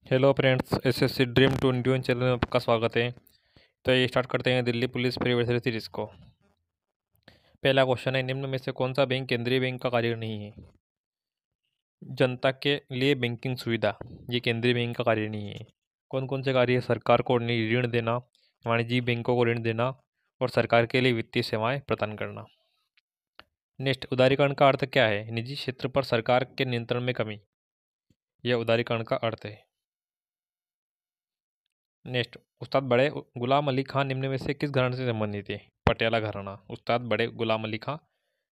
Hello friends, SSC dream 21 channel में आपका स्वागत है। तो ये स्टार्ट करते हैं दिल्ली पुलिस प्रीवियस सीरीज को। पहला क्वेश्चन है, निम्न में से कौन सा बैंक केंद्रीय बैंक का कार्य नहीं है? जनता के लिए बैंकिंग सुविधा, ये केंद्रीय बैंक का कार्य नहीं है। कौन कौन से कार्य है? सरकार को ऋण देना, वाणिज्यिक बैंकों को ऋण देना और सरकार के लिए वित्तीय सेवाएं प्रदान करना। नेक्स्ट, उदारीकरण का अर्थ क्या है? निजी क्षेत्र पर सरकार के नियंत्रण में कमी, यह उदारीकरण का अर्थ है। नेक्स्ट, उस्ताद बड़े गुलाम अली खां निम्न में से किस घराने से संबंधित है? पटियाला घराना। उस्ताद बड़े गुलाम अली खां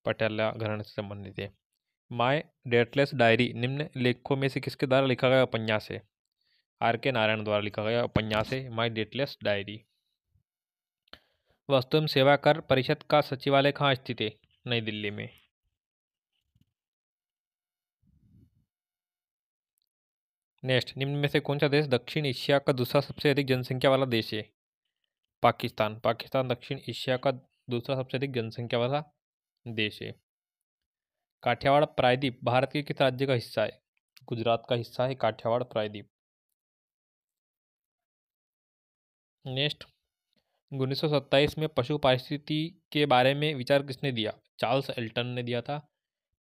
पटियाला घराने से संबंधित है। माय डेटलेस डायरी निम्न लेखकों में से किसके द्वारा लिखा गया उपन्यास है? आर के नारायण द्वारा लिखा गया उपन्यास है माय डेटलेस डायरी। वस्तु एवं सेवा कर परिषद का सचिवालय कहाँ स्थित है? नई दिल्ली में। नेक्स्ट, निम्न में से कौन सा देश दक्षिण एशिया का दूसरा सबसे अधिक जनसंख्या वाला देश है? पाकिस्तान। पाकिस्तान दक्षिण एशिया का दूसरा सबसे अधिक जनसंख्या वाला देश है। काठियावाड़ प्रायद्वीप भारत के किस राज्य का हिस्सा है? गुजरात का हिस्सा है काठियावाड़ प्रायद्वीप। नेक्स्ट, 1927 में पशु पारिस्थितिकी के बारे में विचार किसने दिया? चार्ल्स एल्टन ने दिया था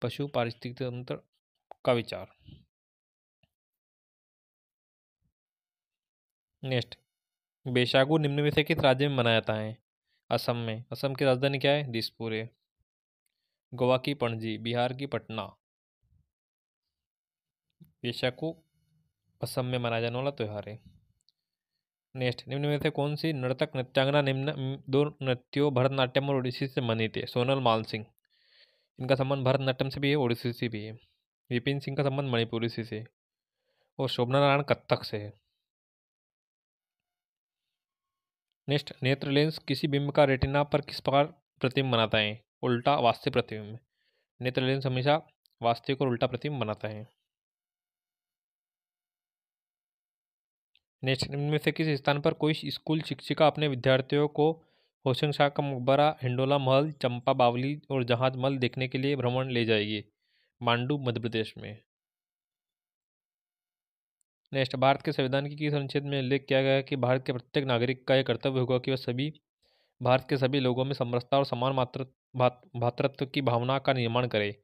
पशु पारिस्थितिकी तंत्र का विचार। नेक्स्ट, बैसागु निम्न में से किस राज्य में मनाया जाता है? असम में। असम की राजधानी क्या है? दिसपुर है। गोवा की पणजी, बिहार की पटना। बैसाखू असम में मनाया जाने वाला त्यौहार है। नेक्स्ट, निम्न में से कौन सी नर्तक नृत्यांगना निम्न दो नृत्यों भरतनाट्यम और ओडिसी से संबंधित है? सोनल मानसिंह, इनका संबंध भरतनाट्यम से भी है, ओडिसी से भी है। विपिन सिंह का संबंध मणिपुरी से और शोभना नारायण कत्थक से है। नेक्स्ट, नेत्र लेंस किसी बिंब का रेटिना पर किस प्रकार प्रतिबिंब बनाता है? उल्टा वास्तविक प्रतिबिंब। नेत्र लेंस हमेशा वास्तविक और उल्टा प्रतिबिंब बनाता है। नेक्स्ट, इनमें से किस स्थान पर कोई स्कूल शिक्षिका अपने विद्यार्थियों को होशिंग शाह का मकबरा, हिंडोला महल, चंपा बावली और जहाज महल देखने के लिए भ्रमण ले जाएगी? मांडू मध्य प्रदेश में। नेक्स्ट, भारत के संविधान की किस अनुच्छेद में उल्लेख किया गया है कि भारत के प्रत्येक नागरिक का यह कर्तव्य होगा कि वह भारत के सभी लोगों में समरसता और समान भातृत्व की भावना का निर्माण करे,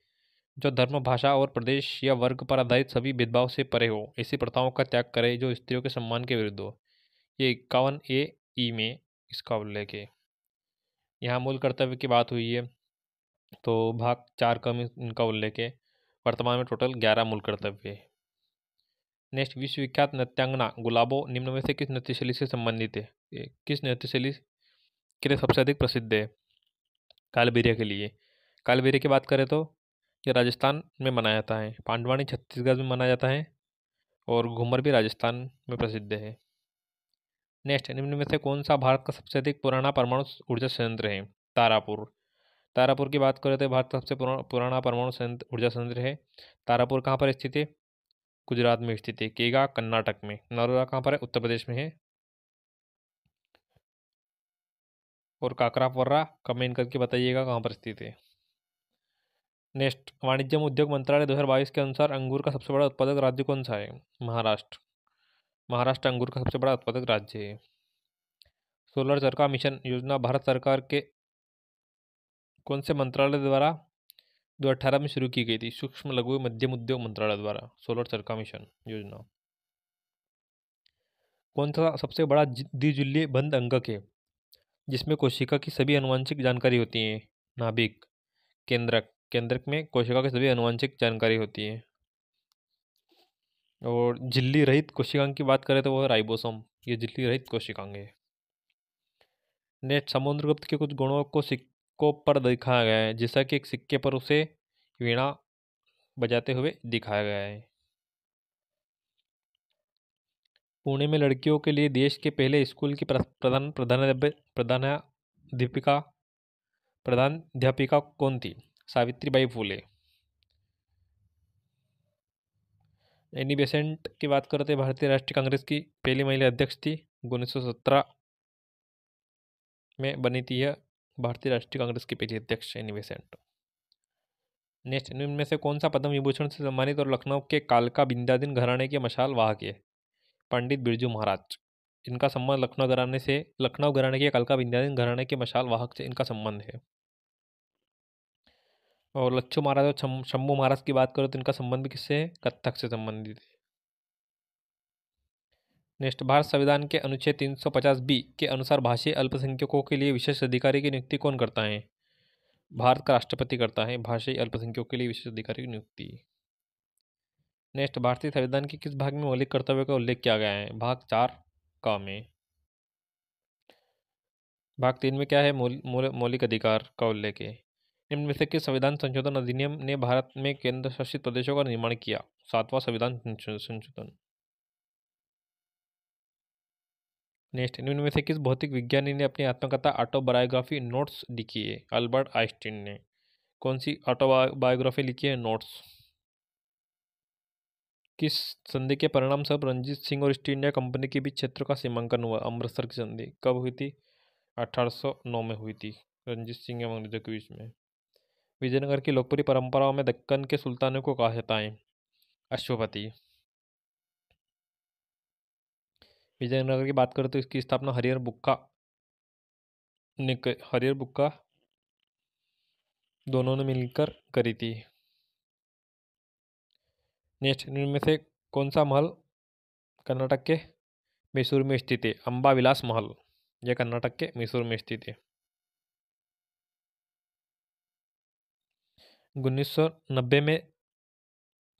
जो धर्म, भाषा और प्रदेश या वर्ग पर आधारित सभी भेदभाव से परे हो, ऐसी प्रथाओं का त्याग करे जो स्त्रियों के सम्मान के विरुद्ध हो। ये 51A में इसका उल्लेख है। यहाँ मूल कर्तव्य की बात हुई है, तो भाग 4 का में इनका उल्लेख है। वर्तमान में टोटल 11 मूल कर्तव्य है। नेक्स्ट, विश्वविख्यात नृत्यांगना गुलाबो निम्न में से किस नृत्य शैली से संबंधित है? ये किस नृत्य शैली के लिए सबसे अधिक प्रसिद्ध है? कालबेलिया के लिए। कालबेलिया की बात करें तो ये राजस्थान में मनाया जाता है, पांडवानी छत्तीसगढ़ में मनाया जाता है और घूमर भी राजस्थान में प्रसिद्ध है। नेक्स्ट, निम्न में से कौन सा भारत का सबसे अधिक पुराना परमाणु ऊर्जा संयंत्र है? तारापुर। तारापुर की बात करें तो भारत का सबसे पुराना परमाणु संयंत्र ऊर्जा संयंत्र है। तारापुर कहाँ पर स्थित है? गुजरात में स्थित है। केगा कर्नाटक में। नरोदा कहाँ पर है? उत्तर प्रदेश में है। और काकरापर्रा कमेंट करके बताइएगा कहाँ पर स्थित है। नेक्स्ट, वाणिज्य एवं उद्योग मंत्रालय 2022 के अनुसार अंगूर का सबसे बड़ा उत्पादक राज्य कौन सा है? महाराष्ट्र। महाराष्ट्र अंगूर का सबसे बड़ा उत्पादक राज्य है। सोलर चरखा मिशन योजना भारत सरकार के कौन से मंत्रालय द्वारा 2018 में शुरू की गई थी? सूक्ष्म लघु एवं मध्यम उद्योग मंत्रालय द्वारा सोलर चरखा मिशन योजना। कौन सा सबसे बड़ा द्विध्रुवीय बंध अंगक है जिसमें कोशिका की सभी आनुवंशिक जानकारी होती है? नाभिक। केंद्रक। केंद्रक में कोशिका की सभी आनुवंशिक जानकारी होती है। और झिल्ली रहित कोशिकांग की बात करें तो वह राइबोसोम, ये झिल्ली रहित कोशिकांग है। नेक्स्ट, समुद्रगुप्त के कुछ गुणों को सिक्कों पर दिखाया गया है, जैसा कि एक सिक्के पर उसे वीणा बजाते हुए दिखाया गया है। पुणे में लड़कियों के लिए देश के पहले स्कूल की प्रधानाध्यापिका कौन थी? सावित्रीबाई फूले। एनी बेसेंट की बात करते भारतीय राष्ट्रीय कांग्रेस की पहली महिला अध्यक्ष थी। 1917 में बनी थी यह भारतीय राष्ट्रीय कांग्रेस की पहली अध्यक्ष एनी बेसेंट। नेक्स्ट, निम्न में से कौन सा पद्म विभूषण से सम्मानित और लखनऊ के कालका विंध्याधीन घराने के मशाल वाहक है? पंडित बिरजू महाराज। इनका संबंध लखनऊ घराने के अलका विद्याधीन घराने के मशाल वाहक से इनका संबंध है। और लच्छू महाराज और शंभू महाराज की बात करो तो इनका संबंध भी किससे है? कत्थक से संबंधित है। नेक्स्ट, भारत संविधान के अनुच्छेद 350 बी के अनुसार भाषीय अल्पसंख्यकों के लिए विशेष अधिकारी की नियुक्ति कौन करता है? भारत का राष्ट्रपति करता है भाषीय अल्पसंख्यकों के लिए विशेष अधिकारी की नियुक्ति। नेक्स्ट, भारतीय संविधान के किस भाग में मौलिक कर्तव्यों का उल्लेख किया गया है? भाग 4 का में। भाग 3 में क्या है? मौलिक अधिकार का उल्लेख है। निम्न में से किस संविधान संशोधन अधिनियम ने भारत में केंद्र शासित प्रदेशों का निर्माण किया? 7वां संविधान संशोधन। नेक्स्ट, निम्न में से किस भौतिक विज्ञानी ने अपनी आत्मकथा ऑटोबायोग्राफी नोट्स लिखी है? अल्बर्ट आइंस्टीन ने। कौन सी ऑटोबायोग्राफी लिखी है? नोट्स। किस संधि के परिणाम स्वरूप रंजीत सिंह और ईस्ट इंडिया कंपनी के बीच क्षेत्र का सीमांकन हुआ? अमृतसर की संधि। कब हुई थी? 1809 में हुई थी, रंजीत सिंह एवं अंग्रेजों के बीच में। विजयनगर की लोकप्रिय परंपराओं में दक्कन के सुल्तानों को कहा जाता है? अश्वपति। विजयनगर की बात करें तो इसकी स्थापना हरिहर बुक्का हरिहर बुक्का दोनों ने मिलकर करी थी। नेक्स्ट, इनमें से कौन सा महल कर्नाटक के मैसूर में स्थित है? अंबा विलास महल। यह कर्नाटक के मैसूर में स्थित है। 1990 में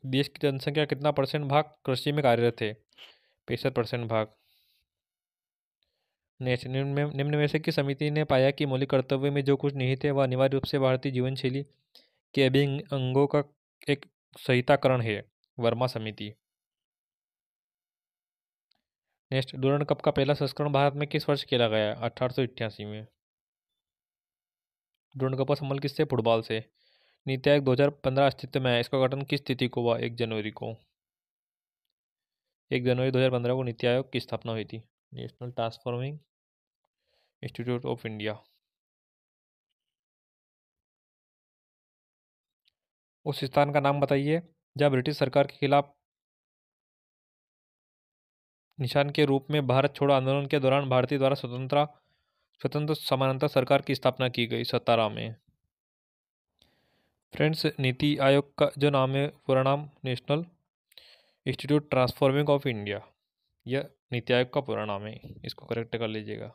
देश की जनसंख्या कितना परसेंट भाग कृषि में कार्यरत है? 65% भाग। नेक्स्ट, निम्न में से किस समिति ने पाया कि मौलिक कर्तव्य में जो कुछ निहित है वह अनिवार्य रूप से भारतीय जीवन शैली के अभिन्न अंगों का एक संहिताकरण है? वर्मा समिति। नेक्स्ट, डूरंड कप का पहला संस्करण भारत में किस वर्ष खेला गया? 1888 में। डूरंड कप का संबंध किससे? फुटबॉल से। नीति आयोग 2015 अस्तित्व में आया, इसका गठन किस तिथि को हुआ? 1 जनवरी को। 1 जनवरी 2015 को नीति आयोग की स्थापना हुई थी, national transforming institute of India. उस स्थान का नाम बताइए जहाँ ब्रिटिश सरकार के खिलाफ निशान के रूप में भारत छोड़ो आंदोलन के दौरान भारतीय द्वारा स्वतंत्र समानांतर सरकार की स्थापना की गई। 17 में। फ्रेंड्स, नीति आयोग का जो नाम है पूरा नाम national institute transforming of India, यह नीति आयोग का पूरा नाम है, इसको करेक्ट कर लीजिएगा।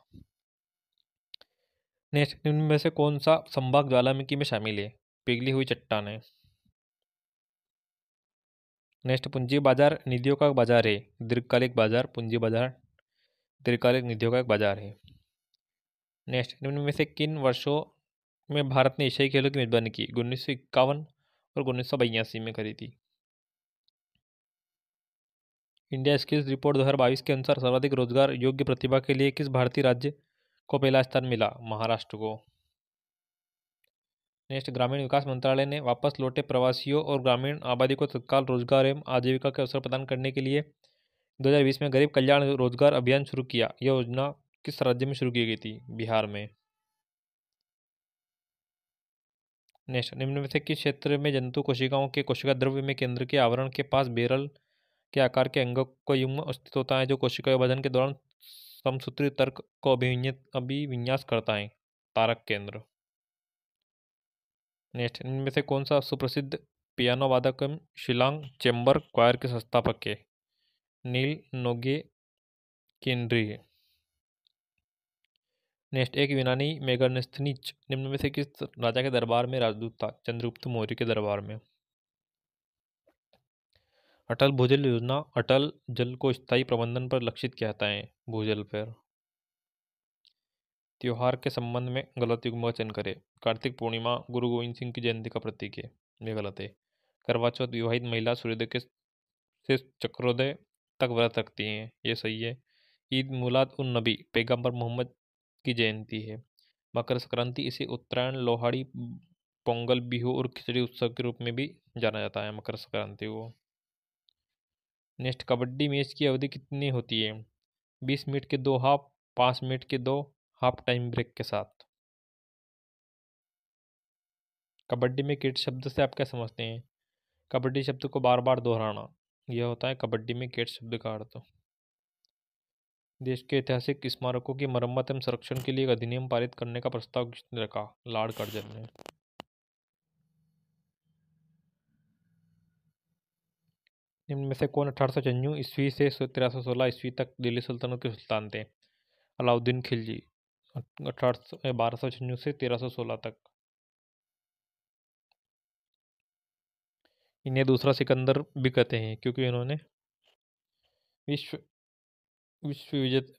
नेक्स्ट, निम्न में से कौन सा संभाग ज्वालामुखी में शामिल है? पिघली हुई चट्टानें। नेक्स्ट, पूंजी बाजार निधियों का बाजार है, दीर्घकालिक बाजार। पूंजी बाजार दीर्घकालिक निधियों का एक बाजार है। नेक्स्ट, निम्न में से किन वर्षों में भारत ने एशियाई खेलों की मेजबानी की? 1951 और 1982 में करी थी। इंडिया स्किल्स रिपोर्ट 2022 के अनुसार सर्वाधिक रोजगार योग्य प्रतिभा के लिए किस भारतीय राज्य को पहला स्थान मिला? महाराष्ट्र को। नेक्स्ट, ग्रामीण विकास मंत्रालय ने वापस लौटे प्रवासियों और ग्रामीण आबादी को तत्काल रोजगार एवं आजीविका के अवसर प्रदान करने के लिए 2020 में गरीब कल्याण रोजगार अभियान शुरू किया। यह योजना किस राज्य में शुरू की गई थी? बिहार में। नेक्स्ट, निम्न में से किस क्षेत्र में जंतु कोशिकाओं के कोशिका द्रव्य में केंद्र के आवरण के पास बेरल के आकार के अंगों का युग्म स्थित होता है जो कोशिका विभाजन के दौरान समसूत्री तर्क को अभिविन्यास करता है? तारक केंद्र। नेक्स्ट, इनमें से कौन सा सुप्रसिद्ध पियानो वादक शिलांग चेंबर क्वायर के संस्थापक है? नील नोगे केंद्री है। नेक्स्ट, एक यूनानी मेगास्थनीज निम्न में से किस राजा के दरबार में राजदूत था? चंद्रगुप्त मौर्य के दरबार में। अटल भूजल योजना अटल जल को स्थायी प्रबंधन पर लक्षित किया जाता है? भूजल पर। त्योहार के संबंध में गलत युग्म का चयन करें। कार्तिक पूर्णिमा गुरु गोविंद सिंह की जयंती का प्रतीक है, ये गलत है। करवा चौथ विवाहित महिला सूर्योदय के से चक्रोदय तक व्रत रखती हैं, ये सही है। ईद मिलाद उन नबी पैगंबर मोहम्मद की जयंती है। मकर संक्रांति इसे उत्तरायण लोहड़ी पोंगल बिहू और खिचड़ी उत्सव के रूप में भी जाना जाता है मकर संक्रांति को। नेक्स्ट, कबड्डी मैच की अवधि कितनी होती है? 20 मिनट के 2 हाफ, 5 मिनट के 2 हाफ टाइम ब्रेक के साथ। कबड्डी में किट शब्द से आप क्या समझते हैं? कबड्डी शब्द को बार बार दोहराना, यह होता है कबड्डी में किट शब्द का अर्थ। देश के ऐतिहासिक स्मारकों की मरम्मत एवं संरक्षण के लिए एक अधिनियम पारित करने का प्रस्ताव किसने रखा? लॉर्ड कर्जन ने। निम्न में से कौन 1896 ईस्वी से 1316 ईस्वी तक दिल्ली सल्तनत के सुल्तान थे? अलाउद्दीन खिलजी। 1296 से 1316 तक। इन्हें दूसरा सिकंदर भी कहते हैं क्योंकि इन्होंने विश्व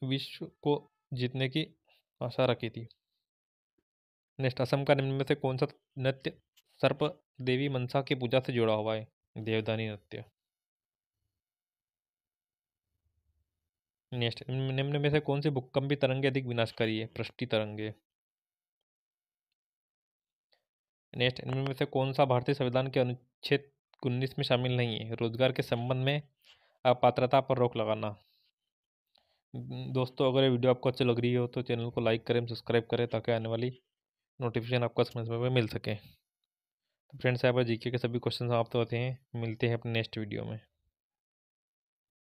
विश्व को जीतने की आशा रखी थी। नेक्स्ट, असम का निम्न में से कौन सा नृत्य सर्प देवी मनसा की पूजा से जुड़ा हुआ है? देवदानी नृत्य। नेक्स्ट, निम्न में से कौन सी भूकंपी तरंगे अधिक विनाशकारी है? पृष्ठीय तरंगे। नेक्स्ट, इनमें में से कौन सा भारतीय संविधान के अनुच्छेद 19 में शामिल नहीं है? रोजगार के संबंध में अपात्रता पर रोक लगाना। दोस्तों, अगर ये वीडियो आपको अच्छी लग रही हो तो चैनल को लाइक करें, सब्सक्राइब करें ताकि आने वाली नोटिफिकेशन आपको समय समय पर मिल सके। तो फ्रेंड्स, यहाँ पर जीके के सभी क्वेश्चन समाप्त होते हैं। मिलते हैं अपने नेक्स्ट वीडियो में।